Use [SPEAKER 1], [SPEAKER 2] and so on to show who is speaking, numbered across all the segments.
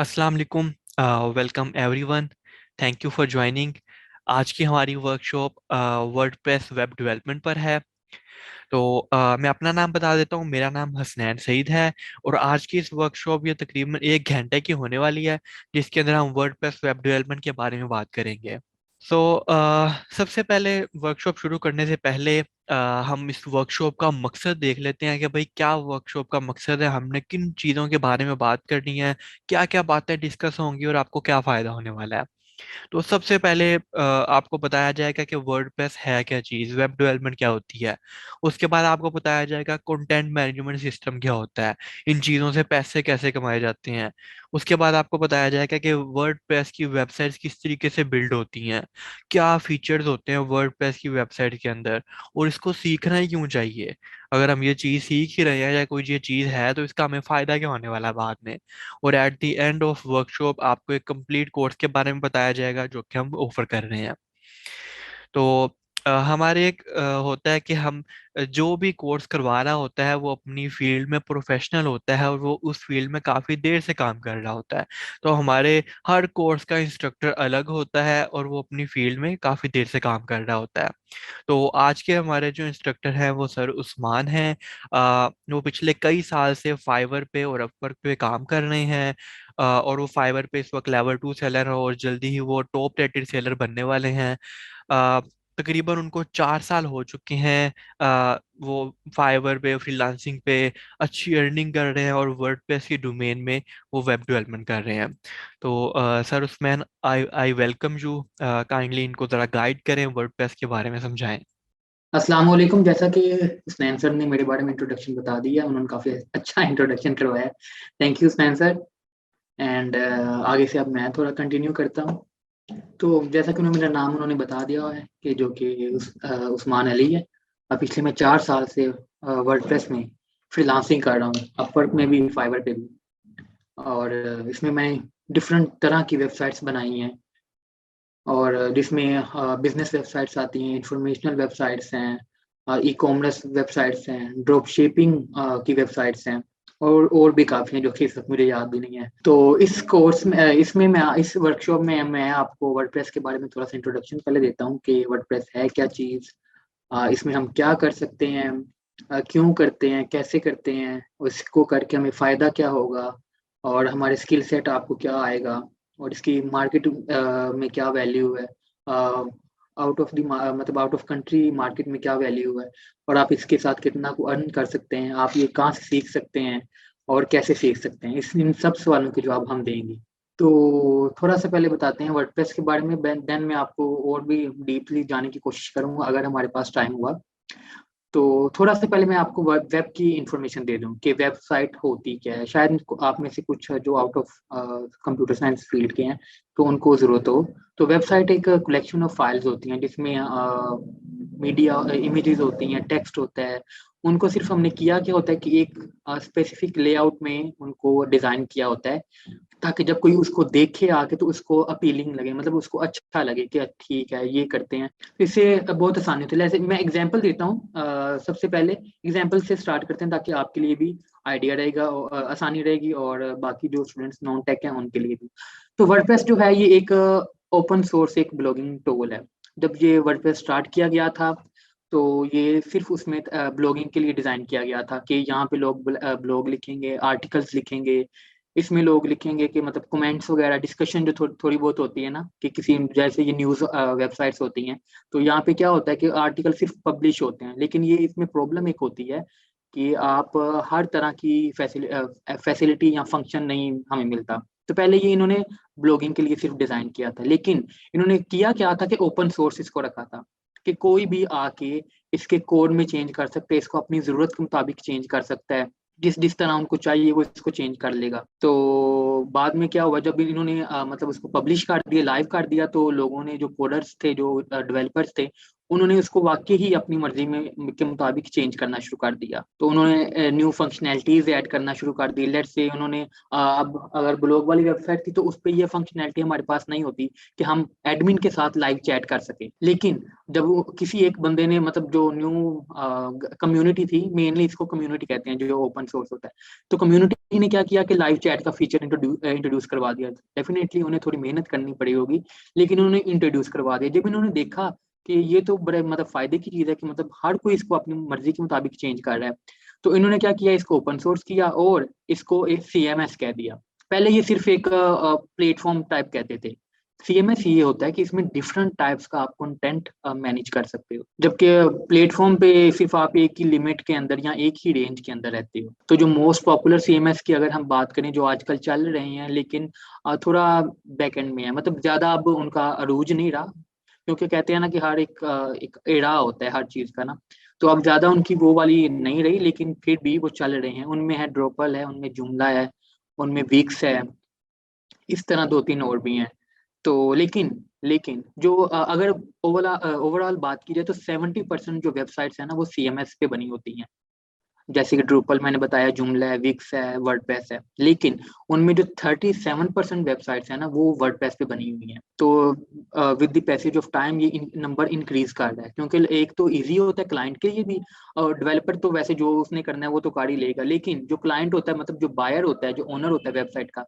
[SPEAKER 1] अस्सलाम वालेकुम। Welcome everyone. Thank you for joining. आज की हमारी वर्कशॉप वर्डप्रेस वेब डेवलपमेंट पर है। तो मैं अपना नाम बता देता हूँ। मेरा नाम हसनैन सईद है और आज की इस वर्कशॉप ये तकरीबन 1 घंटे की होने वाली है, जिसके अंदर हम वर्डप्रेस वेब डेवलपमेंट के बारे में बात करेंगे। सो सबसे पहले वर्कशॉप शुरू करने से पहले हम इस वर्कशॉप का मकसद देख लेते हैं कि भाई क्या वर्कशॉप का मकसद है, हमने किन चीज़ों के बारे में बात करनी है, क्या क्या बातें डिस्कस होंगी और आपको क्या फ़ायदा होने वाला है। तो सबसे पहले आपको बताया जाएगा कि वर्डप्रेस है क्या चीज़, वेब डेवलपमेंट क्या होती है। उसके बाद आपको बताया जाएगा कंटेंट मैनेजमेंट सिस्टम क्या होता है, इन चीज़ों से पैसे कैसे कमाए जाते हैं। उसके बाद आपको बताया जाएगा कि वर्डप्रेस की वेबसाइट्स किस तरीके से बिल्ड होती हैं, क्या फीचर्स होते हैं वर्डप्रेस की वेबसाइट के अंदर, और इसको सीखना ही क्यों चाहिए। अगर हम ये चीज़ सीख ही रहे हैं या कोई ये चीज़ है तो इसका हमें फ़ायदा क्या होने वाला है बाद में। और at the end of workshop आपको एक कंप्लीट कोर्स के बारे में बताया जाएगा जो कि हम ऑफर कर रहे हैं। तो हमारे एक होता है कि हम जो भी कोर्स करवा रहा होता है वो अपनी फील्ड में प्रोफेशनल होता है और वो उस फील्ड में काफ़ी देर से काम कर रहा होता है। तो हमारे हर कोर्स का इंस्ट्रक्टर अलग होता है और वो अपनी फील्ड में काफ़ी देर से काम कर रहा होता है। तो आज के हमारे जो इंस्ट्रक्टर हैं वो सर उस्मान हैं। वो पिछले कई साल से फाइवर पे और अपवर्क पे काम कर रहे हैं। और वो फाइवर पे इस वक्त लेवल 2 सेलर है और जल्दी ही वो टॉप रेटेड सेलर बनने वाले हैं। अ, तकरीबन उनको 4 साल हो चुके हैं। वो फाइवर पे फ्रीलांसिंग पे अच्छी अर्निंग कर रहे हैं और वर्डप्रेस की डोमेन में वो वेब डेवलपमेंट कर रहे हैं। तो sir Usman, I I welcome you. Kindly इनको ज़रा गाइड करें, वर्डप्रेस के बारे में समझाएं।
[SPEAKER 2] अस्सलाम वालेकुम। जैसा कि स्नैन सर ने मेरे बारे में इंट्रोडक्शन बता दिया, उन्होंने काफ़ी अच्छा इंट्रोडक्शन करवाया। थैंक यू स्नैन सर। एंड आगे से अब मैं थोड़ा कंटिन्यू करता हूँ। तो जैसा कि उन्होंने मेरा नाम उन्होंने बता दिया है कि जो कि उस्मान अली है। और पिछले मैं 4 साल से वर्डप्रेस में फ्रीलांसिंग कर रहा हूँ, अपवर्क में भी, फाइवर पे भी। और इसमें मैंने डिफरेंट तरह की वेबसाइट्स बनाई हैं, और जिसमें बिजनेस वेबसाइट्स आती हैं, इंफॉर्मेशनल वेबसाइट्स हैं, ई कॉमर्स वेबसाइट्स हैं, ड्रॉप शिपिंग की वेबसाइट्स हैं, और भी काफ़ी हैं जो कि इस वक्त मुझे याद भी नहीं है। तो इस कोर्स में इसमें मैं इस वर्कशॉप में मैं आपको वर्डप्रेस के बारे में थोड़ा सा इंट्रोडक्शन पहले देता हूँ कि वर्डप्रेस है क्या चीज़, इसमें हम क्या कर सकते हैं, क्यों करते हैं, कैसे करते हैं, उसको करके हमें फ़ायदा क्या होगा, और हमारे स्किल सेट आपको क्या आएगा, और इसकी मार्केट में क्या वैल्यू है, आउट ऑफ द मतलब आउट ऑफ कंट्री मार्केट में क्या वैल्यू है, और आप इसके साथ कितना को अर्न कर सकते हैं, आप ये कहाँ से सीख सकते हैं और कैसे सीख सकते हैं। इस इन सब सवालों के जवाब हम देंगे। तो थोड़ा सा पहले बताते हैं वर्डप्रेस के बारे में, देन मैं आपको और भी डीपली जाने की कोशिश करूंगा अगर हमारे पास टाइम हुआ। तो थोड़ा सा पहले मैं आपको वेब की इंफॉर्मेशन दे दूं कि वेबसाइट होती क्या है। शायद आप में से कुछ जो out of computer science field के हैं तो उनको ज़रूरत हो। तो वेबसाइट एक कलेक्शन ऑफ फाइल्स होती हैं जिसमें मीडिया इमेजेस होती हैं, टेक्स्ट होता है। उनको सिर्फ हमने किया क्या होता है कि एक स्पेसिफिक लेआउट में उनको डिज़ाइन किया होता है, ताकि जब कोई उसको देखे आके तो उसको अपीलिंग लगे, मतलब उसको अच्छा लगे कि ठीक है ये करते हैं। तो इससे बहुत आसानी होती है। जैसे मैं एग्जांपल देता हूँ, सबसे पहले एग्जांपल से स्टार्ट करते हैं ताकि आपके लिए भी आइडिया रहेगा और आसानी रहेगी, और बाकी जो स्टूडेंट्स नॉन टेक हैं उनके लिए भी। तो वर्डप्रेस जो है ये एक ओपन सोर्स एक ब्लॉगिंग टूल है। जब ये वर्डप्रेस स्टार्ट किया गया था तो ये सिर्फ उसमें ब्लॉगिंग के लिए डिज़ाइन किया गया था कि यहाँ पे लोग ब्लॉग लिखेंगे, आर्टिकल्स लिखेंगे। इसमें लोग लिखेंगे कि मतलब कमेंट्स वगैरह, डिस्कशन जो थोड़ी बहुत होती है ना, कि किसी जैसे ये न्यूज़ वेबसाइट्स होती हैं। तो यहाँ पे क्या होता है कि आर्टिकल सिर्फ पब्लिश होते हैं, लेकिन ये इसमें प्रॉब्लम एक होती है कि आप हर तरह की फैसिलिटी या फंक्शन नहीं हमें मिलता। तो पहले ये इन्होंने ब्लॉगिंग के लिए सिर्फ डिज़ाइन किया था, लेकिन इन्होंने किया क्या था कि ओपन सोर्स इसको रखा था कि कोई भी आके इसके कोड में चेंज कर सकते हैं, इसको अपनी ज़रूरत के मुताबिक चेंज कर सकता है। जिस जिस तरह उनको चाहिए वो इसको चेंज कर लेगा। तो बाद में क्या हुआ, जब इन्होंने मतलब उसको पब्लिश कर दिया, लाइव कर दिया, तो लोगों ने, जो कोडर्स थे, जो डेवलपर्स थे, उन्होंने उसको वाकई ही अपनी मर्जी में के मुताबिक चेंज करना शुरू कर दिया। तो उन्होंने न्यू फंक्शनैलिटीज ऐड करना शुरू कर दी। लेट्स से उन्होंने अब अगर ब्लॉग वाली वेबसाइट थी तो उस पर यह फंक्शनैलिटी हमारे पास नहीं होती कि हम एडमिन के साथ लाइव चैट कर सके। लेकिन जब वो किसी एक बंदे ने, मतलब जो न्यू कम्युनिटी थी, मेनली इसको कम्युनिटी कहते हैं जो ओपन सोर्स होता है, तो कम्युनिटी ने क्या किया कि लाइव चैट का फीचर इंट्रोड्यूस करवा दिया। डेफिनेटली उन्हें थोड़ी मेहनत करनी पड़ी होगी, लेकिन उन्होंने इंट्रोड्यूस करवा दिया। जब इन्होंने देखा कि ये तो बड़े मतलब फायदे की चीज है कि मतलब हर कोई इसको अपनी मर्जी के मुताबिक चेंज कर रहा है, तो इन्होंने क्या किया, इसको ओपन सोर्स किया और इसको एक सीएमएस कह दिया। पहले ये सिर्फ एक प्लेटफॉर्म टाइप कहते थे। सीएमएस ये होता है कि इसमें डिफरेंट टाइप्स का आप कंटेंट मैनेज कर सकते हो, जबकि प्लेटफॉर्म पे सिर्फ आप एक ही लिमिट के अंदर या एक ही रेंज के अंदर रहते हो। तो जो मोस्ट पॉपुलर सीएमएस की अगर हम बात करें जो आजकल चल रहे हैं, लेकिन थोड़ा बैकएंड में है, मतलब ज्यादा अब उनका अरूज नहीं रहा, क्योंकि कहते हैं ना कि हर एक एरा होता है हर चीज का ना। तो अब ज्यादा उनकी वो वाली नहीं रही, लेकिन फिर भी वो चल रहे हैं। उनमें है ड्रोपल है, उनमें जुमला है, उनमें विक्स है, इस तरह दो तीन और भी हैं। तो लेकिन जो अगर ओवरऑल बात की जाए तो 70% जो वेबसाइट्स है ना वो सीएमएस पे बनी होती हैं। जैसे कि ड्रूपल मैंने बताया, जुमला है, विक्स है, वर्डप्रेस है। लेकिन उनमें जो 37% वेबसाइट्स है ना वो वर्डप्रेस पे बनी हुई हैं। तो with the passage of time ये नंबर इंक्रीज कर रहा है, क्योंकि एक तो इजी होता है क्लाइंट के लिए भी, और डेवलपर तो वैसे जो उसने करना है वो तो कर ही लेगा, लेकिन जो क्लाइंट होता है, मतलब जो बायर होता है, जो ओनर होता है वेबसाइट का,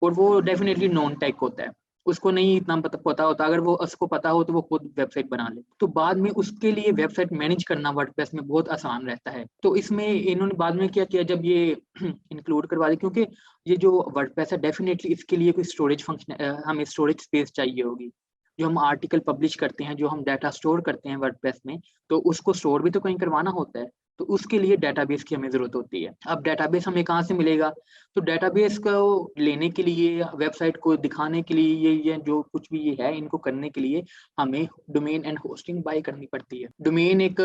[SPEAKER 2] और वो डेफिनेटली नॉन टेक होता है, उसको नहीं इतना पता होता। अगर वो उसको पता हो तो वो खुद वेबसाइट बना ले, तो बाद में उसके लिए वेबसाइट मैनेज करना वर्डप्रेस में बहुत आसान रहता है। तो इसमें इन्होंने बाद में क्या किया, जब ये इंक्लूड करवा दिया, क्योंकि ये जो वर्डप्रेस है डेफिनेटली इसके लिए कोई स्टोरेज फंक्शन, हमें स्टोरेज स्पेस चाहिए होगी। जो हम आर्टिकल पब्लिश करते हैं, जो हम डाटा स्टोर करते हैं वर्डप्रेस में, तो उसको स्टोर भी तो कहीं करवाना होता है। तो उसके लिए डेटाबेस की हमें जरूरत होती है। अब डेटाबेस हमें कहाँ से मिलेगा? तो डेटाबेस को लेने के लिए, वेबसाइट को दिखाने के लिए, ये जो कुछ भी ये है, इनको करने के लिए हमें डोमेन एंड होस्टिंग बाय करनी पड़ती है। डोमेन एक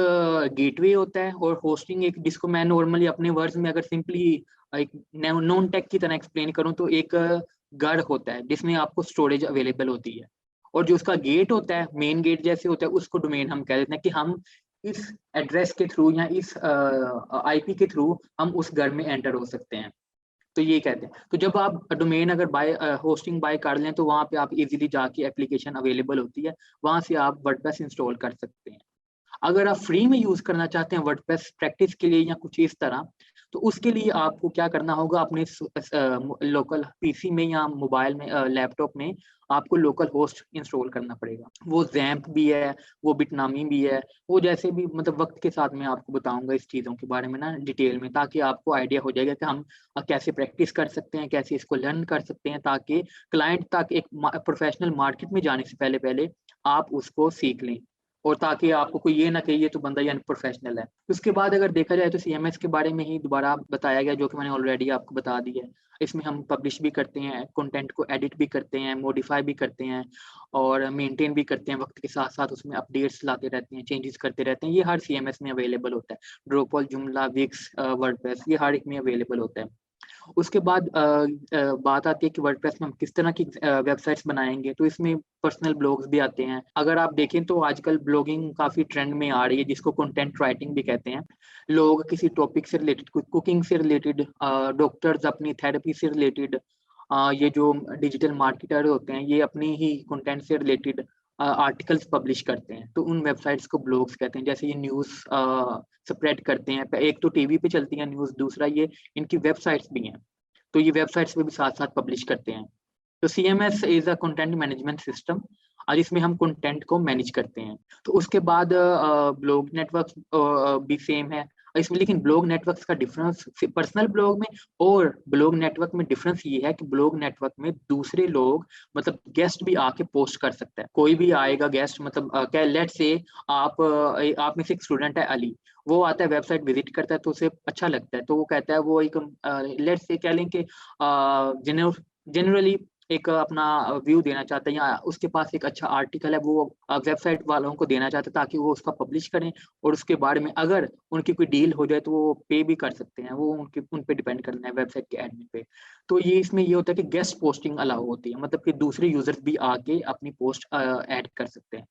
[SPEAKER 2] गेटवे होता है, और होस्टिंग एक, जिसको मैं नॉर्मली अपने वर्ड्स में अगर सिंपली एक नॉन टेक की तरह एक्सप्लेन करूं तो एक गढ़ होता है जिसमें आपको स्टोरेज अवेलेबल होती है, और जो उसका गेट होता है, मेन गेट जैसे होता है, उसको डोमेन हम कह देते हैं कि हम इस एड्रेस के थ्रू या इस आईपी के थ्रू हम उस घर में एंटर हो सकते हैं। तो ये कहते हैं। तो जब आप डोमेन अगर बाय होस्टिंग बाय कर लें तो वहां पे आप इजीली जाके एप्लीकेशन अवेलेबल होती है, वहां से आप वर्डप्रेस इंस्टॉल कर सकते हैं। अगर आप फ्री में यूज करना चाहते हैं वर्डप्रेस प्रैक्टिस के लिए या कुछ इस तरह, तो उसके लिए आपको क्या करना होगा, अपने लोकल पीसी में या मोबाइल में, लैपटॉप में आपको लोकल होस्ट इंस्टॉल करना पड़ेगा। वो जैम्प भी है, वो बिटनामी भी है, वो जैसे भी, मतलब वक्त के साथ मैं आपको बताऊंगा इस चीज़ों के बारे में ना डिटेल में, ताकि आपको आइडिया हो जाएगा कि हम कैसे प्रैक्टिस कर सकते हैं, कैसे इसको लर्न कर सकते हैं, ताकि क्लाइंट तक एक प्रोफेशनल मार्केट में जाने से पहले पहले आप उसको सीख लें, और ताकि आपको कोई ये ना कहे ये तो बंदा ये प्रोफेशनल है। उसके बाद अगर देखा जाए तो सीएमएस के बारे में ही दोबारा बताया गया, जो कि मैंने ऑलरेडी आपको बता दिया है। इसमें हम पब्लिश भी करते हैं, कंटेंट को एडिट भी करते हैं, मॉडिफाई भी करते हैं, और मेंटेन भी करते हैं। वक्त के साथ साथ उसमें अपडेट्स लाते रहते हैं, चेंजेस करते रहते हैं। ये हर सीएमएस में अवेलेबल होता है। ड्रोपल, जुमला, विक्स, वर्डप्रेस, ये हर एक में अवेलेबल होता है। उसके बाद बात आती है कि वर्डप्रेस में हम किस तरह की वेबसाइट्स बनाएंगे, तो इसमें पर्सनल ब्लॉग्स भी आते हैं। अगर आप देखें तो आजकल ब्लॉगिंग काफी ट्रेंड में आ रही है, जिसको कंटेंट राइटिंग भी कहते हैं। लोग किसी टॉपिक से रिलेटेड, कुकिंग से रिलेटेड, डॉक्टर्स अपनी थेरेपी से रिलेटेड, ये जो डिजिटल मार्केटर होते हैं ये अपनी ही कंटेंट से रिलेटेड आर्टिकल्स पब्लिश करते हैं, तो उन वेबसाइट्स को ब्लॉग्स कहते हैं। जैसे ये न्यूज़ स्प्रेड करते हैं, एक तो टीवी पे चलती है न्यूज़, दूसरा ये इनकी वेबसाइट्स भी हैं, तो ये वेबसाइट्स पे भी साथ साथ पब्लिश करते हैं। तो CMS is a content management system, और इसमें हम कंटेंट को मैनेज करते हैं। तो उसके बाद ब्लॉग नेटवर्क भी सेम है इसमें, लेकिन ब्लॉग नेटवर्क्स का डिफरेंस पर्सनल ब्लॉग में और ब्लॉग नेटवर्क में डिफरेंस ये है कि ब्लॉग नेटवर्क में दूसरे लोग, मतलब गेस्ट भी आके पोस्ट कर सकता है। कोई भी आएगा गेस्ट, मतलब क्या, लेट से आप में से एक स्टूडेंट है अली, वो आता है वेबसाइट विजिट करता है, तो उसे अच्छा लगता है, तो वो कहता है, वो एक लेट से कह लें कि जनरली एक अपना व्यू देना चाहते हैं, या उसके पास एक अच्छा आर्टिकल है वो वेबसाइट वालों को देना चाहते हैं, ताकि वो उसका पब्लिश करें, और उसके बारे में अगर उनकी कोई डील हो जाए तो वो पे भी कर सकते हैं। वो उन पे डिपेंड करना है वेबसाइट के एडमिन पे। तो ये इसमें ये होता है कि गेस्ट पोस्टिंग अलाउ होती है, मतलब कि दूसरे यूजर्स भी आके अपनी पोस्ट ऐड कर सकते हैं।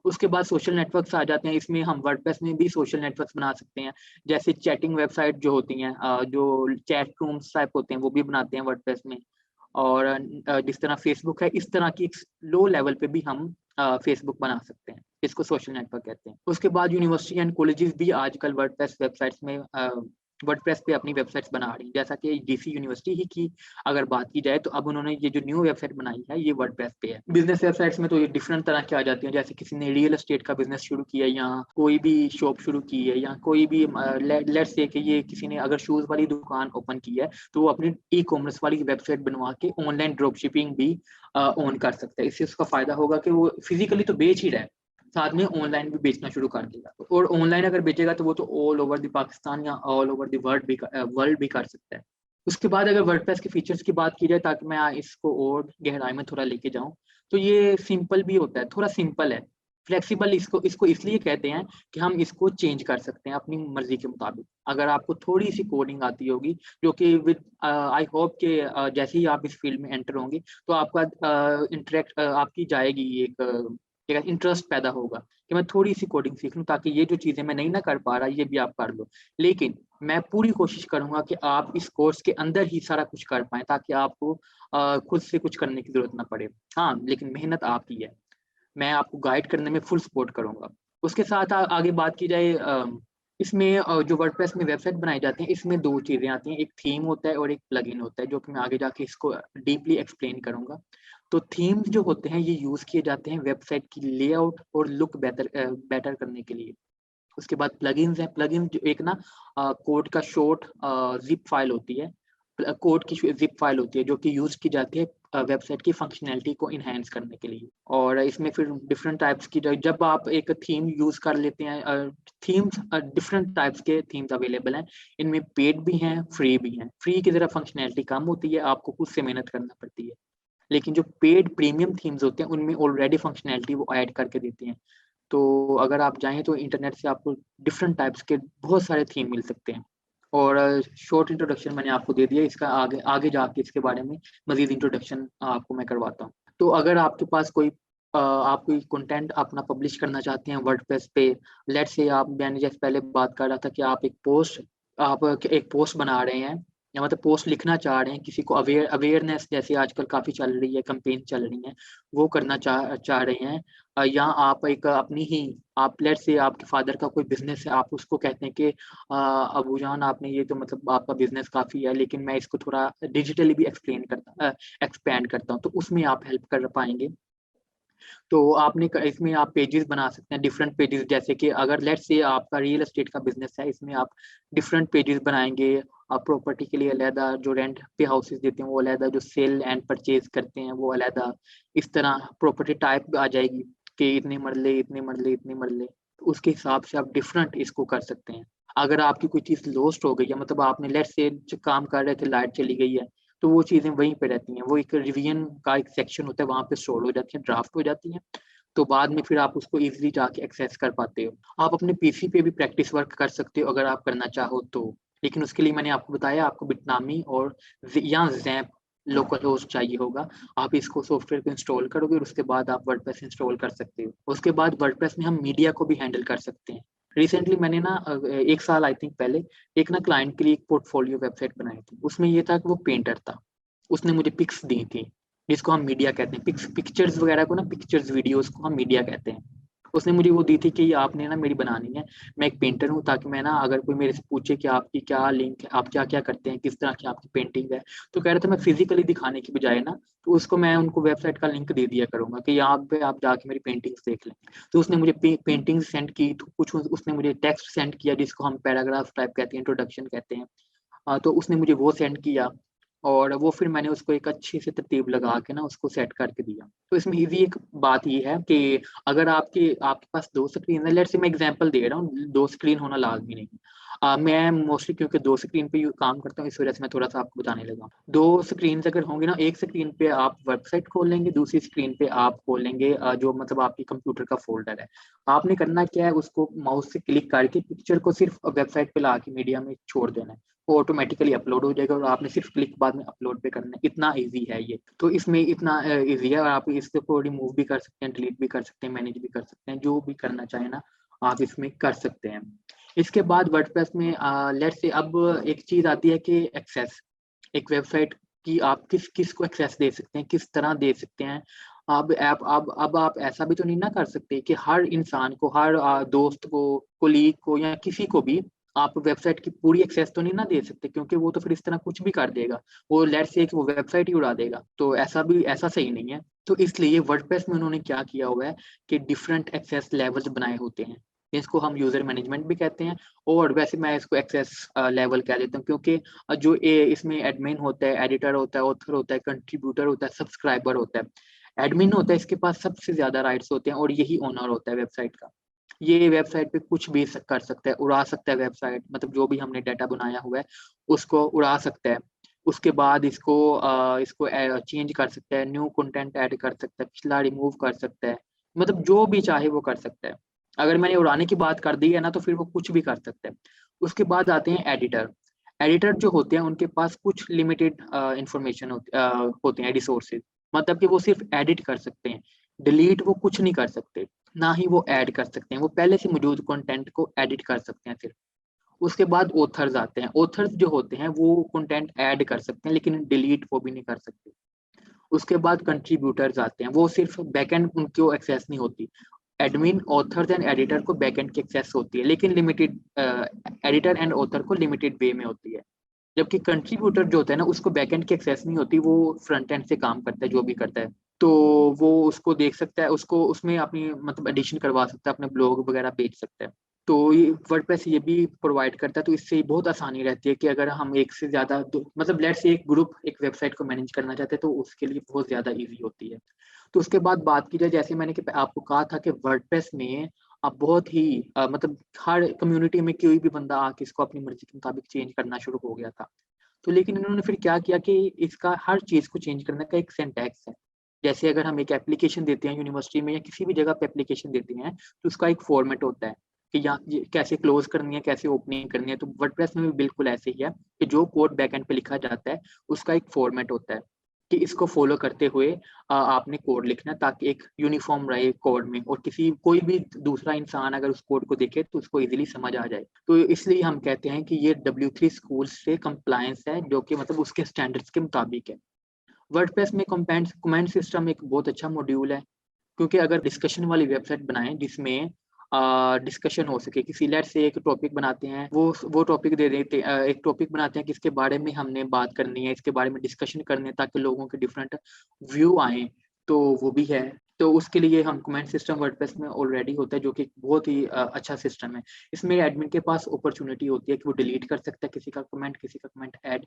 [SPEAKER 2] उसके बाद सोशल नेटवर्क्स आ जाते हैं। इसमें हम वर्डप्रेस में भी सोशल नेटवर्क्स बना सकते हैं, जैसे चैटिंग वेबसाइट जो होती हैं, जो चैट रूम्स टाइप होते हैं वो भी बनाते हैं वर्डप्रेस में। और जिस तरह फेसबुक है, इस तरह की लो लेवल पे भी हम फेसबुक बना सकते हैं, इसको सोशल नेटवर्क कहते हैं। उसके बाद यूनिवर्सिटी एंड कॉलेजेस भी आजकल वर्डप्रेस वेबसाइट्स में वर्डप्रेस पे अपनी वेबसाइट्स बना रही हैं, जैसा कि डीसी यूनिवर्सिटी ही की अगर बात की जाए तो अब उन्होंने ये जो न्यू वेबसाइट बनाई है ये वर्डप्रेस पे है। बिजनेस वेबसाइट्स में तो ये डिफरेंट तरह की आ जाती हैं, जैसे किसी ने रियल एस्टेट का बिजनेस शुरू किया या कोई भी शॉप शुरू की है, या कोई भी लेट्स से कि ये किसी ने अगर शूज वाली दुकान ओपन की है तो वो अपनी ई कॉमर्स वाली वेबसाइट बनवा के ऑनलाइन ड्रॉप शिपिंग भी ऑन कर सकता है। इससे उसका फायदा होगा कि वो फिजिकली तो बेच ही रहा है, साथ में ऑनलाइन भी बेचना शुरू कर देगा। और ऑनलाइन अगर बेचेगा तो वो तो ऑल ओवर द पाकिस्तान या ऑल ओवर द वर्ल्ड भी कर सकता है। उसके बाद अगर वर्डप्रेस के फीचर्स की बात की जाए, ताकि मैं इसको और गहराई में थोड़ा लेके जाऊं, तो ये सिंपल भी होता है, थोड़ा सिंपल है, फ्लेक्सिबल इसको इसको इसलिए कहते हैं कि हम इसको चेंज कर सकते हैं अपनी मर्जी के मुताबिक। अगर आपको थोड़ी सी कोडिंग आती होगी, जो कि विद आई होप कि जैसे ही आप इस फील्ड में एंटर होंगे तो आपका इंटरेक्ट आपकी जाएगी एक इंटरेस्ट पैदा होगा कि मैं थोड़ी सी कोडिंग सीख लूं, ताकि ये जो चीजें मैं नहीं ना कर पा रहा ये भी आप कर लो। लेकिन मैं पूरी कोशिश करूंगा कि आप इस कोर्स के अंदर ही सारा कुछ कर पाए, ताकि आपको खुद से कुछ करने की जरूरत ना पड़े। हाँ, लेकिन मेहनत आपकी है, मैं आपको गाइड करने में फुल सपोर्ट करूंगा। उसके साथ आगे बात की जाए, इसमें जो वर्डप्रेस में वेबसाइट बनाई जाती है, इसमें दो चीजें आती हैं, एक थीम होता है और एक प्लगइन होता है, जो कि मैं आगे जाके इसको डीपली एक्सप्लेन करूंगा। तो थीम्स जो होते हैं ये यूज किए जाते हैं वेबसाइट की लेआउट और लुक बेटर करने के लिए। उसके बाद प्लगइन्स हैं। प्लगइन जो एक ना कोड का शॉर्ट जिप फाइल होती है, कोड की जिप फाइल होती है, जो कि यूज की जाती है वेबसाइट की फंक्शनैलिटी को इनहेंस करने के लिए। और इसमें फिर डिफरेंट टाइप्स की, जब आप एक थीम यूज कर लेते हैं, थीम्स डिफरेंट टाइप्स के थीम्स अवेलेबल हैं, इनमें पेड भी हैं, फ्री भी हैं। फ्री की तरह फंक्शनैलिटी कम होती है, आपको खुद से मेहनत करना पड़ती है, लेकिन जो पेड प्रीमियम थीम्स होते हैं उनमें ऑलरेडी फंक्शनैलिटी वो ऐड करके देते हैं। तो अगर आप चाहें तो इंटरनेट से आपको डिफरेंट टाइप्स के बहुत सारे थीम मिल सकते हैं। और शॉर्ट इंट्रोडक्शन मैंने आपको दे दिया, इसका आगे आगे जाके इसके बारे में मजीद इंट्रोडक्शन आपको मैं करवाता हूँ। तो अगर आपके पास कोई आप कोई कंटेंट अपना पब्लिश करना चाहते हैं वर्डप्रेस पे, लेट्स से आप, मैंने जैसे पहले बात कर रहा था कि आप एक पोस्ट बना रहे हैं, या मतलब पोस्ट लिखना चाह रहे हैं, किसी को अवेयरनेस जैसे आजकल काफी चल रही है, कैंपेन चल रही है, वो करना चाह रहे हैं, या आप एक अपनी ही, आप लेट्स से आपके फादर का कोई बिजनेस है, आप उसको कहते हैं कि अबूजान आपने ये तो मतलब आपका बिजनेस काफी है, लेकिन मैं इसको थोड़ा डिजिटली भी एक्सपेंड करता हूँ, तो उसमें आप हेल्प कर पाएंगे। तो आपने इसमें आप पेजेस बना सकते हैं, डिफरेंट पेजेस, जैसे कि अगर लेट्स से आपका रियल एस्टेट का बिजनेस है, इसमें आप डिफरेंट पेजेस बनाएंगे। आप प्रॉपर्टी के लिए अलहदा, जो रेंट पे हाउसेस देते हैं वो अलहदा, जो सेल एंड परचेज करते हैं वो अलहदा, इस तरह प्रॉपर्टी टाइप आ जाएगी कि इतने मरले, इतने मरले, इतने मरले, तो उसके हिसाब से आप डिफरेंट इसको कर सकते हैं। अगर आपकी कोई चीज़ लॉस्ट हो गई है, मतलब आपने लेट्स से काम कर रहे थे, लाइट चली गई है, तो वो चीज़ें वहीं पे रहती हैं, वो एक रिवीजन का एक सेक्शन होता है, वहाँ पे स्टोर हो जाती है, ड्राफ्ट हो जाती हैं, तो बाद में फिर आप उसको इजीली जाके एक्सेस कर पाते हो। आप अपने पीसी पे भी प्रैक्टिस वर्क कर सकते हो अगर आप करना चाहो तो, लेकिन उसके लिए मैंने आपको बताया आपको बिटनामी और या जैम्प लोकल होस्ट चाहिए होगा। आप इसको सॉफ्टवेयर को इंस्टॉल करोगे और उसके बाद आप वर्डप्रेस इंस्टॉल कर सकते हो। उसके बाद वर्डप्रेस में हम मीडिया को भी हैंडल कर सकते हैं। रिसेंटली मैंने ना एक साल आई थिंक पहले एक ना क्लाइंट के लिए एक पोर्टफोलियो वेबसाइट बनाई थी। उसमें ये था कि वो पेंटर था, उसने मुझे पिक्स दी थी, जिसको हम मीडिया कहते हैं, पिक्चर्स वगैरह को ना, पिक्चर्स वीडियोस को हम मीडिया कहते हैं। उसने मुझे वो दी थी कि ये आपने ना मेरी बनानी है, मैं एक पेंटर हूँ, ताकि मैं ना अगर कोई मेरे से पूछे कि आपकी क्या लिंक है, आप क्या क्या करते हैं, किस तरह की आपकी पेंटिंग है, तो कह रहे थे मैं फिजिकली दिखाने की बजाय ना, तो उसको मैं उनको वेबसाइट का लिंक दे दिया करूंगा कि यहाँ पे आप जाके मेरी पेंटिंग्स देख लें। तो उसने मुझे पेंटिंग्स सेंड की, तो कुछ उसने मुझे टेक्स्ट सेंड किया, जिसको हम पैराग्राफ टाइप कहते हैं, इंट्रोडक्शन कहते हैं। तो उसने मुझे वो सेंड किया, और वो फिर मैंने उसको एक अच्छी से तरतीब लगा के ना उसको सेट करके दिया। तो इसमें इजी एक बात ये है कि अगर आपके आपके पास दो स्क्रीन है, लेट्स से मैं एग्जांपल दे रहा हूँ, दो स्क्रीन होना लाजमी नहीं। मैं मोस्टली क्योंकि 2 स्क्रीन पे काम करता हूँ, इस वजह से मैं थोड़ा-सा आपको बताने लगा हूँ। 2 स्क्रीन्स अगर होंगी ना, एक स्क्रीन पे आप वेबसाइट खोल लेंगे, दूसरी स्क्रीन पे आप खोल लेंगे जो मतलब आपके कंप्यूटर का फ़ोल्डर है। आपने करना क्या है, उसको माउस से क्लिक करके पिक्चर को सिर्फ़ वेबसाइट पे लाके मीडिया में छोड़ देना है। वो ऑटोमेटिकली अपलोड हो जाएगा और आपने सिर्फ़ क्लिक बाद में अपलोड पे करना है। इतना ईज़ी है ये। तो इसमें इतना ईज़ी है और आप इसको रिमूव भी कर सकते हैं, डिलीट भी कर सकते हैं, मैनेज भी कर सकते हैं, जो भी करना चाहें ना, आप इसमें कर सकते हैं। इसके बाद वर्डप्रेस में लेट्स से अब एक चीज़ आती है कि एक्सेस, एक वेबसाइट की आप किस को एक्सेस दे सकते हैं, किस तरह दे सकते हैं। अब आप ऐसा भी तो नहीं ना कर सकते कि हर इंसान को, हर दोस्त को, कोलीग को या किसी को भी आप वेबसाइट की पूरी एक्सेस तो नहीं ना दे सकते, क्योंकि वो तो फिर इस तरह कुछ भी कर देगा। वो लेट्स से कि वो वेबसाइट ही उड़ा देगा, तो ऐसा सही नहीं है। तो इसलिए वर्डप्रेस में उन्होंने क्या किया हुआ है कि डिफरेंट एक्सेस लेवल्स बनाए होते हैं। इसको हम यूज़र मैनेजमेंट भी कहते हैं और वैसे मैं इसको एक्सेस लेवल कह देता हूँ, क्योंकि जो इसमें एडमिन होता है, एडिटर होता है, ऑथर होता है, कंट्रीब्यूटर होता है, सब्सक्राइबर होता है। एडमिन होता है, इसके पास सबसे ज़्यादा राइट्स होते हैं और यही ओनर होता है वेबसाइट का। ये वेबसाइट पे कुछ भी कर सकता है, उड़ा सकता है वेबसाइट, मतलब जो भी हमने डाटा बनाया हुआ है, उसको उड़ा सकता है। उसके बाद इसको चेंज कर सकता है, न्यू कंटेंट ऐड कर सकता है, पिछला रिमूव कर सकता है, मतलब जो भी चाहे वो कर सकता है। अगर मैंने उड़ाने की बात कर दी है ना, तो फिर वो कुछ भी कर सकते हैं। उसके बाद आते हैं एडिटर। एडिटर जो होते हैं उनके पास कुछ लिमिटेड इंफॉर्मेशन होते हैं, रिसोर्सेज, मतलब कि वो सिर्फ एडिट कर सकते हैं, डिलीट वो कुछ नहीं कर सकते, ना ही वो ऐड कर सकते हैं। वो पहले से मौजूद कंटेंट को एडिट कर सकते हैं सिर्फ। उसके बाद ऑथर्स आते हैं। ऑथर्स जो होते हैं वो कंटेंट ऐड कर सकते हैं, लेकिन डिलीट वो भी नहीं कर सकते। उसके बाद कंट्रीब्यूटर्स आते हैं, वो सिर्फ बैकएंड उनको एक्सेस नहीं होती। एडमिन, ऑथर्स एंड एडिटर को बैकएंड की एक्सेस होती है, लेकिन लिमिटेड, एडिटर एंड ऑथर को लिमिटेड वे में होती है। जबकि कंट्रीब्यूटर जो होता है ना, उसको बैकएंड की एक्सेस नहीं होती, वो फ्रंट एंड से काम करता है, जो भी करता है। तो वो उसको देख सकता है, उसको उसमें अपनी मतलब एडिशन करवा सकता है, अपने ब्लॉग वगैरह बेच सकता है। तो ये वर्डप्रेस ये भी प्रोवाइड करता है, तो इससे बहुत आसानी रहती है कि अगर हम एक से ज़्यादा मतलब लेट्स से एक ग्रुप एक वेबसाइट को मैनेज करना चाहते हैं, तो उसके लिए बहुत ज़्यादा ईज़ी होती है। तो उसके बाद बात की जाए, जैसे मैंने कि आपको कहा था कि वर्डप्रेस में अब बहुत ही मतलब हर कम्युनिटी में कोई भी बंदा आके इसको अपनी मर्ज़ी के मुताबिक चेंज करना शुरू हो गया था। तो लेकिन इन्होंने फिर क्या किया कि इसका हर चीज़ को चेंज करने का एक सिंटैक्स है। जैसे अगर हम एक एप्लीकेशन देते हैं यूनिवर्सिटी में या किसी भी जगह पे एप्लीकेशन देते हैं, तो उसका एक फॉर्मेट होता है कि या ये कैसे क्लोज़ करनी है, कैसे ओपनिंग करनी है। तो वर्डप्रेस में भी बिल्कुल ऐसे ही है कि जो कोड बैकएंड पे लिखा जाता है, उसका एक फॉर्मेट होता है कि इसको फ़ॉलो करते हुए आपने कोड लिखना है, ताकि एक यूनिफ़ॉर्म रहे कोड में और कोई भी दूसरा इंसान अगर उस कोड को देखे तो उसको ईज़िली समझ आ जाए। तो इसलिए हम कहते हैं कि ये W3 स्कूल्स से कंप्लायंस है, जो कि मतलब उसके स्टैंडर्ड्स के मुताबिक है। वर्डप्रेस में कमेंट सिस्टम एक बहुत अच्छा मॉड्यूल है, क्योंकि अगर डिस्कशन वाली वेबसाइट बनाएँ जिसमें डिस्कशन हो सके, किसी लेट्स से एक टॉपिक बनाते हैं, वो टॉपिक दे देते एक टॉपिक बनाते हैं कि इसके बारे में हमने बात करनी है, इसके बारे में डिस्कशन करनी है, ताकि लोगों के डिफरेंट व्यू आएँ, तो वो भी है। तो उसके लिए हम कमेंट सिस्टम वर्डप्रेस में ऑलरेडी होता है, जो कि बहुत ही अच्छा सिस्टम है। इसमें एडमिन के पास अपॉर्च्युनिटी होती है कि वो डिलीट कर सकता है किसी का कमेंट ऐड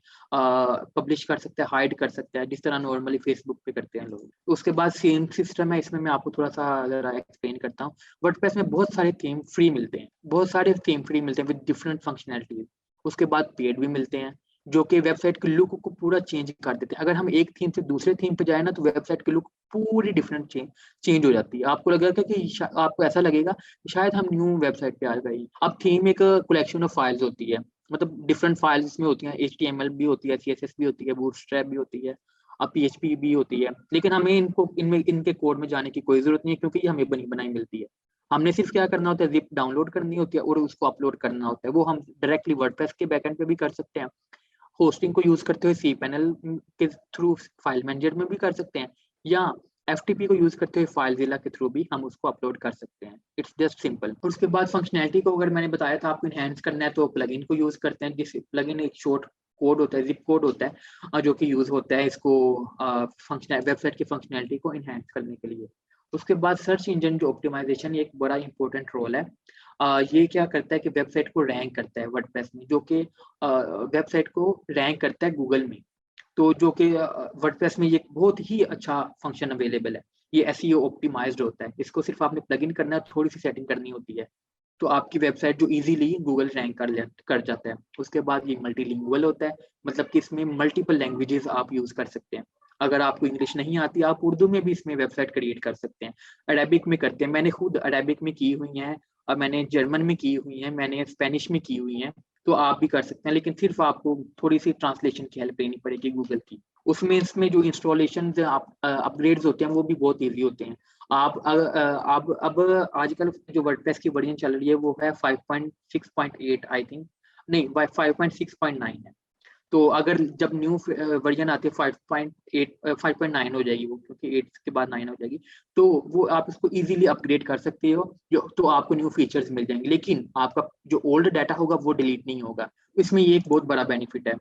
[SPEAKER 2] पब्लिश कर सकता है, हाइड कर सकता है, जिस तरह नॉर्मली फेसबुक पे करते हैं लोग। उसके बाद सेम सिस्टम है, इसमें मैं आपको थोड़ा-सा ज़रा एक्सप्लेन करता हूँ। वर्डप्रेस में बहुत सारे थीम फ्री मिलते हैं, बहुत सारे थीम फ्री मिलते हैं विद डिफरेंट फंक्शनैलिटीज़। उसके बाद पेड भी मिलते हैं, जो कि वेबसाइट के लुक को पूरा चेंज कर देते हैं। अगर हम एक थीम से दूसरे थीम पे जाए ना, तो वेबसाइट की लुक पूरी डिफरेंट चेंज हो जाती है। आपको लगेगा कि आपको ऐसा लगेगा कि शायद हम न्यू वेबसाइट पे आ गए। अब थीम एक कलेक्शन ऑफ फाइल्स होती है, मतलब डिफरेंट फाइल्स इसमें होती हैं, एचटीएमएल भी होती है, सीएसएस भी होती है, बूटस्ट्रैप भी होती है, अब पीएचपी भी होती है। लेकिन हमें इनके कोड में जाने की कोई ज़रूरत नहीं है, क्योंकि ये हमें बनी बनाई मिलती है। हमने सिर्फ क्या करना होता है, ज़िप डाउनलोड करनी होती है और उसको अपलोड करना होता है। वो हम डायरेक्टली वर्डप्रेस के बैकएंड पे भी कर सकते हैं। होस्टिंग को यूज़ करते हुए cPanel के थ्रू फाइल मैनेजर में भी कर सकते हैं, या एफटीपी को यूज़ करते हुए फाइलज़िला के थ्रू भी हम उसको अपलोड कर सकते हैं। It's just simple. उसके बाद फंक्शनैलिटी को अगर मैंने बताया था आपको एनहांस करना है, तो प्लगइन को यूज़ करते हैं। जिस प्लगइन एक शॉर्ट कोड होता है, ज़िप कोड होता है, जो कि यूज़ होता है इसको वेबसाइट की फंक्शनैलिटी को एनहांस करने के लिए। उसके बाद सर्च इंजन जो ऑप्टिमाइज़ेशन, ये एक बड़ा इंपॉर्टेंट रोल है। ये क्या करता है कि वेबसाइट को रैंक करता है वर्डप्रेस में, जो कि वेबसाइट को रैंक करता है गूगल में। तो जो कि वर्डप्रेस में ये बहुत ही अच्छा फंक्शन अवेलेबल है। ये एसईओ ऑप्टिमाइज्ड होता है। इसको सिर्फ आपने प्लगइन करना है, थोड़ी-सी सेटिंग करनी होती है। तो आपकी वेबसाइट जो इजीली गूगल रैंक कर जाता है। उसके बाद ये मल्टीलिंगुअल होता है, मतलब कि इसमें मल्टीपल लैंग्वेजेस आप यूज कर सकते हैं। अगर आपको इंग्लिश नहीं आती, आप उर्दू में भी इसमें वेबसाइट क्रिएट कर सकते हैं। अरेबिक में करते हैं, मैंने खुद अरेबिक में की हुई है, और मैंने जर्मन में की हुई है, मैंने स्पेनिश में की हुई है। तो आप भी कर सकते हैं, लेकिन सिर्फ आपको थोड़ी सी ट्रांसलेशन की हेल्प लेनी पड़ेगी गूगल की। उसमें इसमें जो इंस्टॉलेशन आप अपग्रेड्स होते हैं वो भी बहुत ईजी होते हैं। आप अब आजकल जो वर्डप्रेस की वर्जन चल रही है वो है 5.6.8 आई थिंक, नहीं 5.6.9 है। तो अगर जब न्यू वर्जन आती है 5.8 5.9 हो जाएगी वो, क्योंकि 8 के बाद 9 हो जाएगी। तो वो आप इसको इजीली अपग्रेड कर सकते हो, जो तो आपको न्यू फीचर्स मिल जाएंगे, लेकिन आपका जो ओल्ड डाटा होगा वो डिलीट नहीं होगा। इसमें ये एक बहुत बड़ा बेनिफिट है।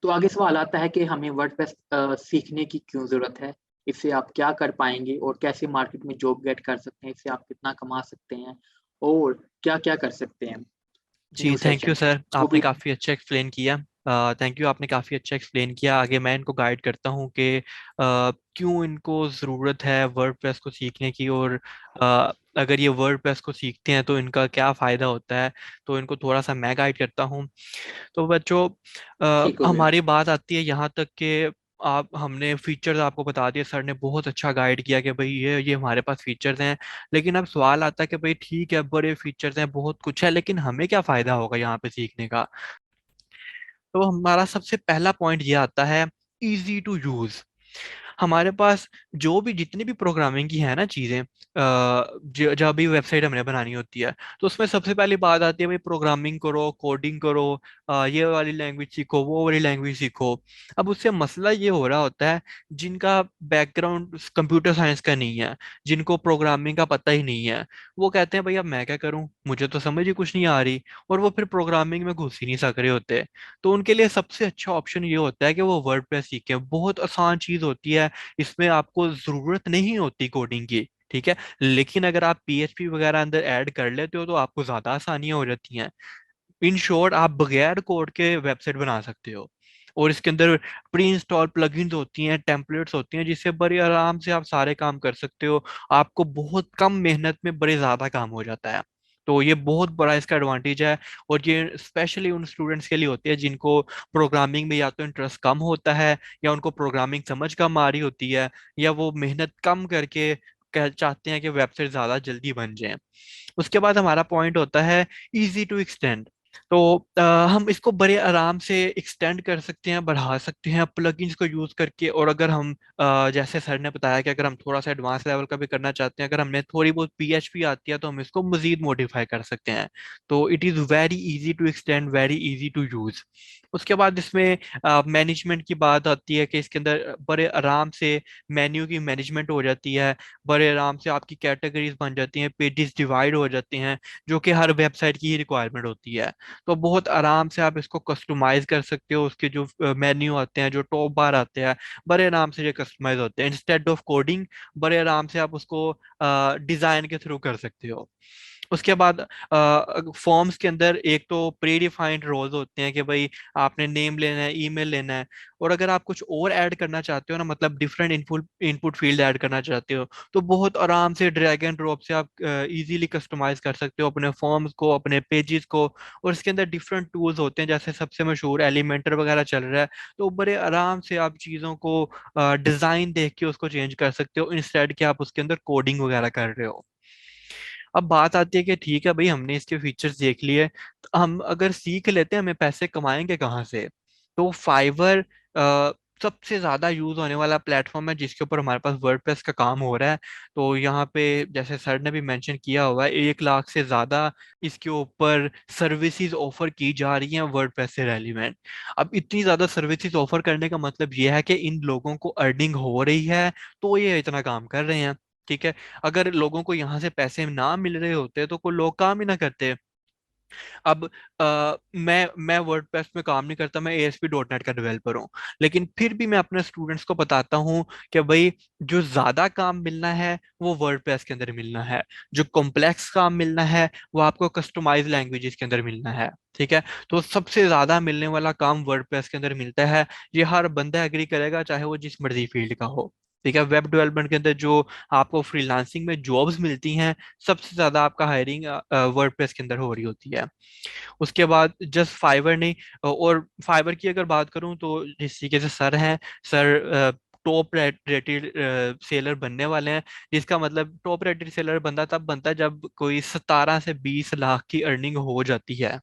[SPEAKER 2] तो आगे सवाल आता है कि हमें वर्डप्रेस सीखने की क्यों जरूरत है, इससे आप क्या कर पाएंगे और कैसे मार्केट में जॉब गेट कर सकते हैं, इससे आप कितना कमा सकते हैं और क्या क्या कर सकते हैं
[SPEAKER 1] जी
[SPEAKER 2] new
[SPEAKER 1] thank you
[SPEAKER 2] session.
[SPEAKER 1] Sir,
[SPEAKER 2] वो
[SPEAKER 1] आपने
[SPEAKER 2] भी
[SPEAKER 1] काफ़ी अच्छा एक्सप्लेन किया। थैंक यू, आपने काफ़ी अच्छा एक्सप्लेन किया। आगे मैं इनको गाइड करता हूँ कि क्यों इनको ज़रूरत है वर्डप्रेस को सीखने की, और अगर ये वर्डप्रेस को सीखते हैं तो इनका क्या फ़ायदा होता है। तो इनको थोड़ा सा मैं गाइड करता हूँ। तो बच्चों,
[SPEAKER 2] ठीक हो गया।
[SPEAKER 1] हमारी बात आती है यहाँ तक कि आप हमने फीचर्स आपको बता दिए, सर ने बहुत अच्छा गाइड किया कि भाई ये हमारे पास फीचर्स हैं। लेकिन अब सवाल आता है कि भाई ठीक है, बड़े फीचर्स हैं, बहुत कुछ है, लेकिन हमें क्या फायदा होगा यहाँ पे सीखने का। तो हमारा सबसे पहला पॉइंट ये आता है, इजी टू यूज। हमारे पास जो भी जितनी भी प्रोग्रामिंग की है ना चीजें, जब भी वेबसाइट हमने बनानी होती है, तो उसमें सबसे पहली बात आती है भाई प्रोग्रामिंग करो, कोडिंग करो, ये वाली लैंग्वेज सीखो, वो वाली लैंग्वेज सीखो। अब उससे मसला ये हो रहा होता है, जिनका बैकग्राउंड कंप्यूटर साइंस का नहीं है, जिनको प्रोग्रामिंग का पता ही नहीं है, वो कहते हैं भाई अब मैं क्या करूं, मुझे तो समझ ही कुछ नहीं आ रही, और वो फिर प्रोग्रामिंग में घुस ही नहीं सक रहे होते। तो उनके लिए सबसे अच्छा ऑप्शन ये होता है कि वो वर्डप्रेस सीखें। बहुत आसान चीज होती है, इसमें आपको जरूरत नहीं होती कोडिंग की, ठीक है। लेकिन अगर आप पीएचपी वगैरह अंदर ऐड कर लेते हो तो आपको ज्यादा आसानियां हो जाती हैं। इन शॉर्ट, आप बगैर कोड के वेबसाइट बना सकते हो। और इसके अंदर प्री इंस्टॉल प्लगइन्स होती हैं, टेम्पलेट्स होती हैं, जिससे बड़े आराम से आप सारे काम कर सकते हो। आपको बहुत कम मेहनत में बड़े ज्यादा काम हो जाता है। तो ये बहुत बड़ा इसका एडवांटेज है। और ये स्पेशली उन स्टूडेंट्स के लिए होती है जिनको प्रोग्रामिंग में या तो इंटरेस्ट कम होता है, या उनको प्रोग्रामिंग समझ कम आ रही होती है, या वो मेहनत कम करके चाहते हैं कि वेबसाइट ज्यादा जल्दी बन जाए। उसके बाद हमारा पॉइंट होता है इजी टू एक्सटेंड। तो हम इसको बड़े आराम से एक्सटेंड कर सकते हैं, बढ़ा सकते हैं प्लगइन्स को यूज करके। और अगर हम जैसे सर ने बताया कि अगर हम थोड़ा सा एडवांस लेवल का भी करना चाहते हैं, अगर हमने थोड़ी बहुत पीएचपी आती है, तो हम इसको मजीद मॉडिफाई कर सकते हैं। तो it is very easy to extend, very easy to use. उसके बाद इसमें मैनेजमेंट की बात आती है कि इसके अंदर बड़े आराम से मेन्यू की मैनेजमेंट हो जाती है। बड़े आराम से आपकी कैटेगरीज बन जाती हैं, पेजेस डिवाइड हो जाते हैं, जो कि हर वेबसाइट की ही रिक्वायरमेंट होती है। तो बहुत आराम से आप इसको कस्टमाइज कर सकते हो। उसके जो मेन्यू आते हैं, जो टॉप बार आते हैं, बड़े आराम से ये कस्टमाइज होते हैं। इंस्टेड ऑफ कोडिंग, बड़े आराम से आप उसको डिजाइन के थ्रू कर सकते हो। उसके बाद फॉर्म्स के अंदर एक तो प्री डिफाइंड रोल्स होते हैं कि भाई आपने नेम लेना है, ईमेल लेना है। और अगर आप कुछ और ऐड करना चाहते हो ना, मतलब different input input field add करना चाहते हो, तो बहुत आराम से ड्रैग एंड ड्रॉप से आप इजीली कस्टमाइज कर सकते हो अपने फॉर्म्स को, अपने पेजेस को। और इसके अंदर डिफरेंट टूल्स होते हैं, जैसे सबसे मशहूर एलिमेंटर वगैरह चल रहा है। तो बड़े आराम से आप चीज़ों को डिजाइन देख के उसको चेंज कर सकते हो, इंस्टेड कि आप उसके अंदर कोडिंग वगैरह कर रहे हो। अब बात आती है कि ठीक है भाई, हमने इसके फीचर्स देख लिए, तो हम अगर सीख लेते हैं, हमें पैसे कमाएंगे कहाँ से। तो फाइवर सबसे ज्यादा यूज होने वाला प्लेटफॉर्म है जिसके ऊपर हमारे पास वर्डप्रेस का काम हो रहा है। तो यहाँ पे जैसे सर ने भी मेंशन किया हुआ है, 1 लाख से ज्यादा इसके ऊपर सर्विसेज ऑफर की जा रही हैं वर्डप्रेस से रेलिवेंट। अब इतनी ज्यादा सर्विसेज ऑफर करने का मतलब ये है कि इन लोगों को अर्निंग हो रही है, तो ये इतना काम कर रहे हैं, ठीक है। अगर लोगों को यहाँ से पैसे ना मिल रहे होते तो कोई लोग काम ही ना करते। अब मैं वर्डप्रेस में काम नहीं करता, मैं ASP.NET का डेवलपर हूँ। लेकिन फिर भी मैं अपने स्टूडेंट्स को बताता हूँ कि भाई जो ज्यादा काम मिलना है वो वर्डप्रेस के अंदर मिलना है, जो कॉम्प्लेक्स काम मिलना है वो आपको कस्टमाइज लैंग्वेजेस के अंदर मिलना है, ठीक है। तो सबसे ज्यादा मिलने वाला काम वर्डप्रेस के अंदर मिलता है। ये हर बंदा एग्री करेगा, चाहे वो जिस मर्जी फील्ड का हो। ठीक है। वेब डेवलपमेंट के अंदर जो आपको फ्रीलांसिंग में जॉब्स मिलती हैं, सबसे ज्यादा आपका हायरिंग वर्डप्रेस के अंदर हो रही होती है। उसके बाद जस्ट फाइवर नहीं, और फाइवर की अगर बात करूं तो जिस तरीके से सर हैं, सर टॉप रेटेड सेलर बनने वाले हैं। जिसका मतलब टॉप रेटेड सेलर बंदा तब बनता है जब कोई 17 से 20 लाख की अर्निंग हो जाती है।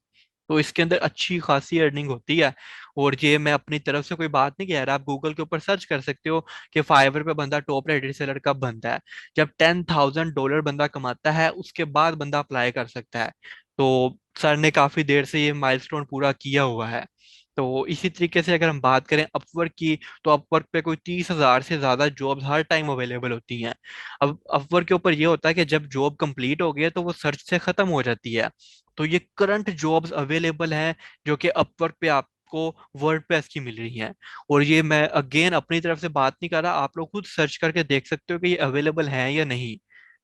[SPEAKER 1] तो इसके अंदर अच्छी खासी अर्निंग होती है। और ये मैं अपनी तरफ से कोई बात नहीं कह रहा, आप गूगल के ऊपर सर्च कर सकते हो कि फाइवर पे बंदा टॉप रेटेड सेलर कब बनता है। जब $10,000 बंदा कमाता है उसके बाद बंदा अप्लाई कर सकता है। तो सर ने काफी देर से ये माइलस्टोन पूरा किया हुआ है। तो इसी तरीके से अगर हम बात करें अपवर्क की, तो अपवर्क पे कोई 30,000 से ज्यादा जॉब्स हर टाइम अवेलेबल होती हैं। अब अपवर्क के ऊपर ये होता है कि जब जॉब कंप्लीट हो गई है तो वो सर्च से खत्म हो जाती है। तो ये करंट जॉब्स अवेलेबल हैं जो कि अपवर्क पे आपको वर्डप्रेस की मिल रही हैं। और ये मैं अगेन अपनी तरफ से बात नहीं कर रहा, आप लोग खुद सर्च करके देख सकते हो कि ये अवेलेबल हैं या नहीं।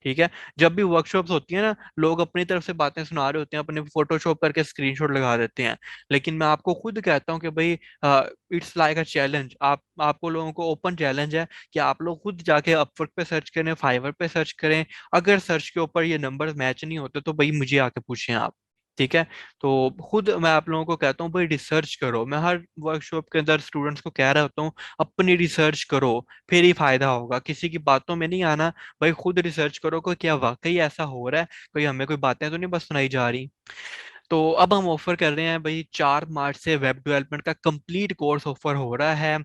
[SPEAKER 1] ठीक है। जब भी वर्कशॉप्स होती है ना, लोग अपनी तरफ से बातें सुना रहे होते हैं, अपने फोटोशॉप करके स्क्रीनशॉट लगा देते हैं। लेकिन मैं आपको खुद कहता हूँ कि भाई इट्स लाइक अ चैलेंज, आपको लोगों को ओपन चैलेंज है कि आप लोग खुद जाके अपवर्क पे सर्च करें, फाइवर पे सर्च करें। अगर सर्च के ऊपर ये नंबर मैच नहीं होते तो भाई मुझे आके पूछें आप। ठीक है। तो खुद मैं आप लोगों को कहता हूँ भाई रिसर्च करो, मैं हर वर्कशॉप के अंदर स्टूडेंट्स को कह रहा होता हूँ अपनी रिसर्च करो, फिर ही फायदा होगा, किसी की बातों में नहीं आना। भाई खुद रिसर्च करो कि क्या वाकई ऐसा हो रहा है, कोई हमें कोई बातें तो नहीं बस सुनाई जा रही। तो अब हम ऑफर कर रहे हैं भाई, 4 मार्च से वेब डेवलपमेंट का कंप्लीट कोर्स ऑफर हो रहा है,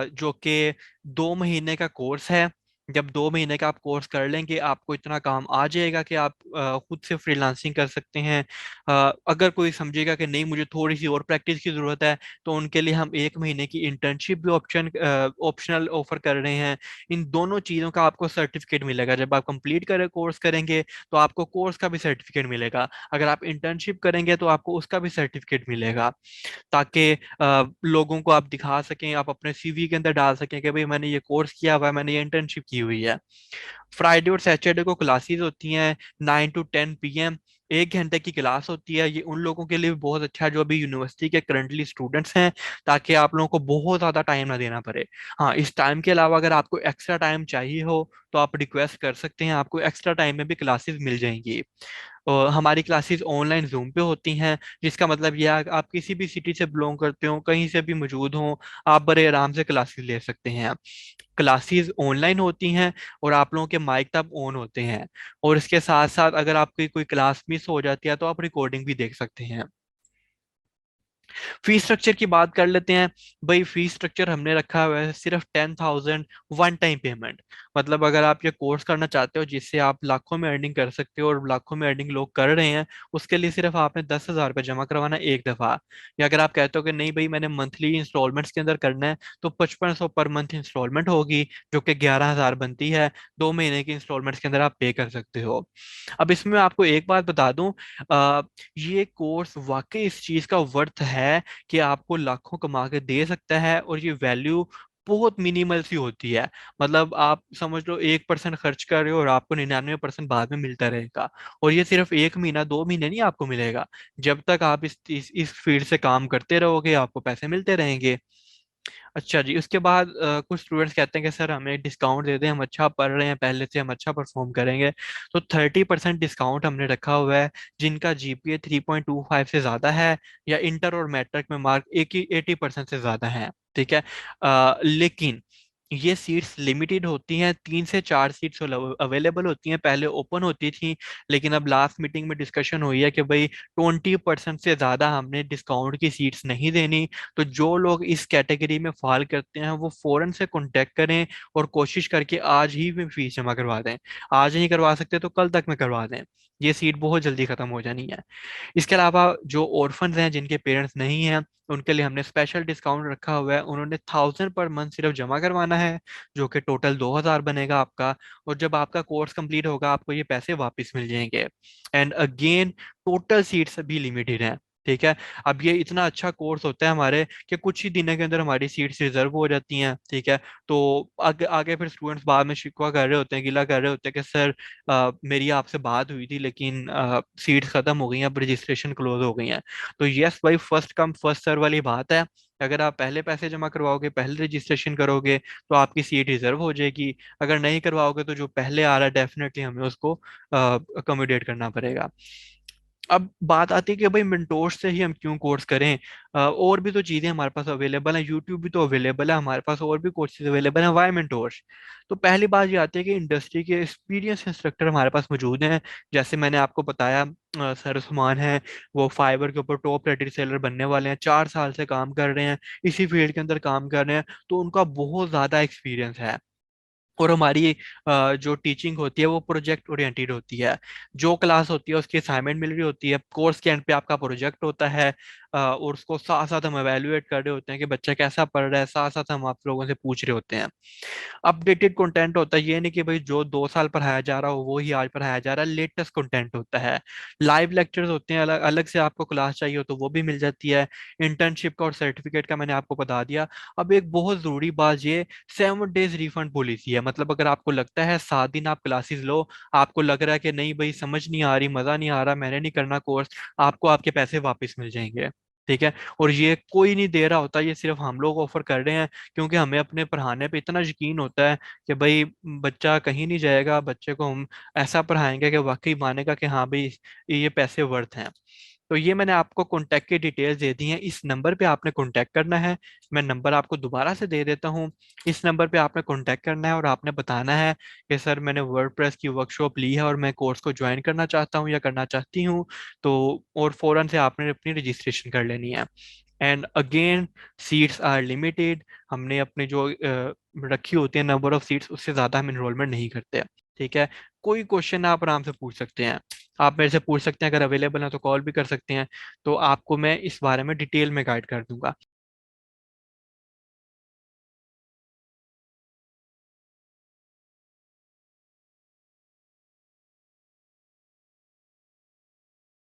[SPEAKER 1] जो कि 2 महीने का कोर्स है। जब 2 महीने का आप कोर्स कर लेंगे आपको इतना काम आ जाएगा कि आप खुद से फ्रीलांसिंग कर सकते हैं। अगर कोई समझेगा कि नहीं मुझे थोड़ी सी और प्रैक्टिस की जरूरत है, तो उनके लिए हम 1 महीने की इंटर्नशिप भी ऑप्शनल ऑफर कर रहे हैं। इन दोनों चीज़ों का आपको सर्टिफिकेट मिलेगा। जब आप कंप्लीट कर कोर्स करेंगे तो आपको कोर्स का भी सर्टिफिकेट मिलेगा, अगर आप इंटर्नशिप करेंगे तो आपको उसका भी सर्टिफिकेट मिलेगा। ताकि लोगों को आप दिखा सकें, आप अपने सीवी के अंदर डाल सकें कि भाई मैंने ये कोर्स किया हुआ है, मैंने ये इंटर्नशिप की हुई है। फ्राइडे और सैटरडे को क्लासेस होती हैं 9 to 10 PM। 1 घंटे की क्लास होती है। ये उन लोगों के लिए भी बहुत अच्छा है जो अभी यूनिवर्सिटी के करंटली स्टूडेंट्स हैं, ताकि आप लोगों को बहुत ज़्यादा टाइम ना देना पड़े। हाँ, इस टाइम के अलावा अगर आपको एक्स्ट्रा टाइम चाहिए हो तो आप रिक्वेस्ट कर सकते हैं, आपको एक्स्ट्रा टाइम में भी क्लासेस मिल जाएंगी। और हमारी क्लासेस ऑनलाइन जूम पे होती हैं, जिसका मतलब यह है कि आप किसी भी सिटी से बिलोंग करते हो, कहीं से भी मौजूद हो, आप बड़े आराम से क्लासेस ले सकते हैं। क्लासेस ऑनलाइन होती हैं और आप लोगों के माइक तब ऑन होते हैं। और इसके साथ साथ अगर आपकी कोई क्लास मिस हो जाती है तो आप रिकॉर्डिंग भी देख सकते हैं। फीस स्ट्रक्चर की बात कर लेते हैं। भाई फीस स्ट्रक्चर हमने रखा हुआ है सिर्फ 10,000 वन टाइम पेमेंट। मतलब अगर आप ये कोर्स करना चाहते हो जिससे आप लाखों में अर्निंग कर सकते हो, और लाखों में अर्निंग लोग कर रहे हैं, उसके लिए सिर्फ आपने 10,000 रुपये जमा करवाना है एक दफा। या अगर आप कहते हो कि नहीं भाई मैंने मंथली इंस्टॉलमेंट्स के अंदर करना है, तो 5500 पर मंथ इंस्टॉलमेंट होगी, जो कि 11,000 बनती है। 2 महीने की इंस्टॉलमेंट्स के अंदर आप पे कर सकते हो। अब इसमें आपको एक बात बता दूं, ये कोर्स वाकई इस चीज का वर्थ है कि आपको लाखों कमा के दे सकता है, और ये वैल्यू बहुत मिनिमल सी होती है। मतलब आप समझ लो 1% खर्च कर रहे हो और आपको 99% बाद में मिलता रहेगा। और ये सिर्फ 1 महीना 2 महीने नहीं आपको मिलेगा, जब तक आप इस फील्ड से काम करते रहोगे आपको पैसे मिलते रहेंगे। अच्छा जी, उसके बाद कुछ स्टूडेंट्स कहते हैं कि सर हमें डिस्काउंट दे दें, हम अच्छा पढ़ रहे हैं पहले से, हम अच्छा परफॉर्म करेंगे। तो 30% डिस्काउंट हमने रखा हुआ है जिनका जीपीए 3.25 से ज़्यादा है, या इंटर और मैट्रिक में मार्क 80% से ज़्यादा है। ठीक है। लेकिन ये सीट्स लिमिटेड होती हैं, 3 से 4 सीट्स अवेलेबल होती हैं, पहले ओपन होती थी। लेकिन अब लास्ट मीटिंग में डिस्कशन हुई है कि भाई 20% से ज़्यादा हमने डिस्काउंट की सीट्स नहीं देनी। तो जो लोग इस कैटेगरी में फाल करते हैं वो फौरन से कांटेक्ट करें, और कोशिश करके आज ही में फीस जमा करवा दें। आज नहीं करवा सकते तो कल तक में करवा दें, ये सीट बहुत जल्दी खत्म हो जानी है। इसके अलावा जो ऑर्फन्स हैं जिनके पेरेंट्स नहीं हैं, उनके लिए हमने स्पेशल डिस्काउंट रखा हुआ है। उन्होंने 1,000 पर मंथ सिर्फ जमा करवाना है, जो कि टोटल 2,000 बनेगा आपका। और जब आपका कोर्स कंप्लीट होगा आपको ये पैसे वापस मिल जाएंगे। एंड अगेन टोटल सीट्स भी लिमिटेड हैं। ठीक है। अब ये इतना अच्छा कोर्स होता है हमारे कि कुछ ही दिनों के अंदर हमारी सीट्स रिजर्व हो जाती हैं। ठीक है। तो आगे आगे फिर स्टूडेंट्स बाद में शिकवा कर रहे होते हैं, गिला कर रहे होते हैं कि सर मेरी आपसे बात हुई थी लेकिन सीट्स खत्म हो गई हैं, अब रजिस्ट्रेशन क्लोज हो गई हैं। तो यस भाई, फर्स्ट कम फर्स्ट सर्व वाली बात है। अगर आप पहले पैसे जमा करवाओगे, पहले रजिस्ट्रेशन करोगे, तो आपकी सीट रिजर्व हो जाएगी। अगर नहीं करवाओगे तो जो पहले आ रहा है डेफिनेटली हमें उसको अकोमोडेट करना पड़ेगा। अब बात आती है कि भाई मेंटोर्स से ही हम क्यों कोर्स करें। और भी तो चीजें हमारे पास अवेलेबल है, यूट्यूब भी तो अवेलेबल है हमारे पास, और भी कोर्सेज अवेलेबल है, वाई मेंटोर्स। तो पहली बात ये आती है कि इंडस्ट्री के एक्सपीरियंस इंस्ट्रक्टर हमारे पास मौजूद हैं। जैसे मैंने आपको बताया, सर उस्मान है, वो फाइवर के ऊपर टॉप रेटेड सेलर बनने वाले हैं, 4 साल से काम कर रहे हैं, इसी फील्ड के अंदर काम कर रहे हैं, तो उनका बहुत ज्यादा एक्सपीरियंस है। और हमारी जो टीचिंग होती है वो प्रोजेक्ट ओरिएंटेड होती है। जो क्लास होती है उसकी असाइनमेंट मिल रही होती है, कोर्स के एंड पे आपका प्रोजेक्ट होता है, और उसको साथ साथ हम एवेल्युएट कर रहे होते हैं कि बच्चा कैसा पढ़ रहा है, साथ साथ हम आप लोगों से पूछ रहे होते हैं। अपडेटेड कंटेंट होता है, ये नहीं कि भाई जो 2 साल पढ़ाया जा रहा हो वो ही आज पढ़ाया जा रहा है, लेटेस्ट कंटेंट होता है। लाइव लेक्चर्स होते हैं, अलग अलग से आपको क्लास चाहिए हो तो वो भी मिल जाती है। इंटर्नशिप का और सर्टिफिकेट का मैंने आपको बता दिया। अब एक बहुत जरूरी बात, ये 7 डेज रिफंड पॉलिसी है। मतलब अगर आपको लगता है 7 दिन आप क्लासेस लो, आपको लग रहा है कि नहीं भाई समझ नहीं आ रही, मजा नहीं आ रहा, मैंने नहीं करना कोर्स, आपको आपके पैसे वापस मिल जाएंगे। ठीक है। और ये कोई नहीं दे रहा होता, ये सिर्फ हम लोग ऑफर कर रहे हैं, क्योंकि हमें अपने पढ़ाने पे इतना यकीन होता है कि भाई बच्चा कहीं नहीं जाएगा, बच्चे को हम ऐसा पढ़ाएंगे कि वाकई मानेगा कि हाँ भाई ये पैसे वर्थ हैं। तो ये मैंने आपको कॉन्टैक्ट की डिटेल्स दे दी हैं, इस नंबर पे आपने कॉन्टैक्ट करना है। मैं नंबर आपको दोबारा से दे देता हूँ। इस नंबर पे आपने कॉन्टैक्ट करना है और आपने बताना है कि सर मैंने वर्डप्रेस की वर्कशॉप ली है और मैं कोर्स को ज्वाइन करना चाहता हूँ या करना चाहती हूँ। तो और फौरन से आपने अपनी रजिस्ट्रेशन कर लेनी है। And again, seats are limited. हमने अपने जो रखी होती है नंबर ऑफ सीट्स, उससे ज़्यादा हम इनरोलमेंट नहीं करते। ठीक है। कोई क्वेश्चन आप आराम से पूछ सकते हैं, आप मेरे से पूछ सकते हैं, अगर अवेलेबल है तो कॉल भी कर सकते हैं। तो आपको मैं इस बारे में डिटेल में गाइड कर दूंगा।